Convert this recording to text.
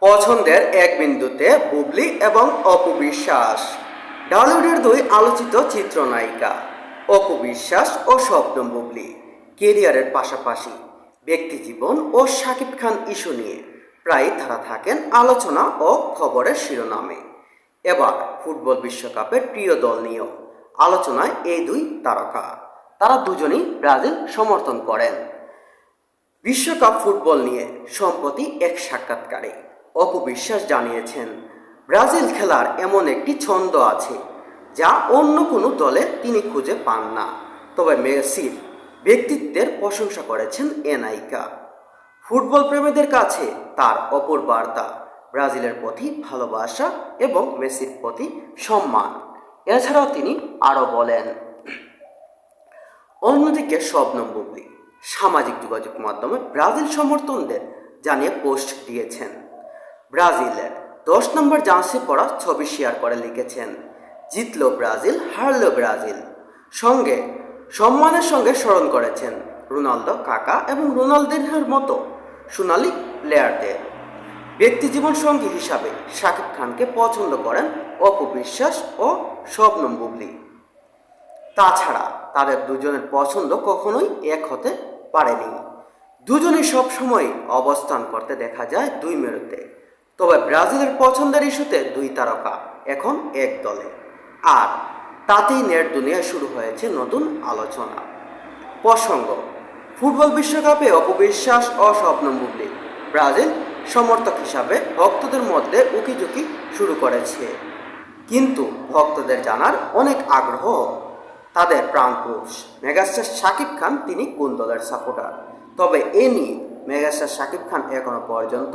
পছন্দের এক বিন্দুতে বুবলি এবং অপু বিশ্বাস। ঢালিউডের দুই আলোচিত চিত্রনায়িকা অপু বিশ্বাস ও শবনম বুবলি কেরিয়ারের পাশাপাশি ব্যক্তিজীবন ও শাকিব খান ইস্যু নিয়ে প্রায়ই তারা থাকেন আলোচনা ও খবরের শিরোনামে। এবার ফুটবল বিশ্বকাপের প্রিয় দল নিয়েও আলোচনায় এই দুই তারকা। তারা দুজনেই ব্রাজিল সমর্থন করেন। বিশ্বকাপ ফুটবল নিয়ে সম্প্রতি এক সাক্ষাৎকারে অপু বিশ্বাস জানিয়েছেন, ব্রাজিল খেলার এমন একটি ছন্দ আছে যা অন্য কোনো দলে তিনি খুঁজে পান না। তবে মেসির ব্যক্তিত্বের প্রশংসা করেছেন এ নায়িকা। ফুটবল প্রেমীদের কাছে তার অপর বার্তা ব্রাজিলের প্রতি ভালোবাসা এবং মেসির প্রতি সম্মান। এছাড়াও তিনি আরও বলেন, অন্যদিকে শবনম বুবলি সামাজিক যোগাযোগ মাধ্যমে ব্রাজিল সমর্থনদের জানিয়ে পোস্ট দিয়েছেন। ব্রাজিলের 10 নম্বর জার্সি পরা ছবি শেয়ার করে লিখেছেন, জিতলো ব্রাজিল, হারলো ব্রাজিল। সঙ্গে সম্মানের সঙ্গে স্মরণ করেছেন রোনালদো কাকা এবং রোনালদিনহোর মতো সোনালি প্লেয়ারদের। ব্যক্তিজীবন সঙ্গী হিসাবে শাকিব খানকে পছন্দ করেন অপু বিশ্বাস ও শবনম বুবলি। তাছাড়া তাদের দুজনের পছন্দ কখনোই এক হতে পারেনি। দুজনেই সবসময় অবস্থান করতে দেখা যায় দুই মেরুতে। তবে ব্রাজিলের পছন্দের ইস্যুতে দুই তারকা এখন এক দলে, আর তাতেই নেট দুনিয়ায় শুরু হয়েছে নতুন আলোচনা। প্রসঙ্গ, ফুটবল বিশ্বকাপে অপু বিশ্বাস ও শবনম বুবলি ব্রাজিল সমর্থক হিসাবে ভক্তদের মধ্যে উকিঝুঁকি শুরু করেছে। কিন্তু ভক্তদের জানার অনেক আগ্রহ তাদের প্রাণপুরুষ মেগাস্টার শাকিব খান তিনি কোন দলের সাপোর্টার। তবে এ নিয়ে মেগাস্টার শাকিব খান এখনো পর্যন্ত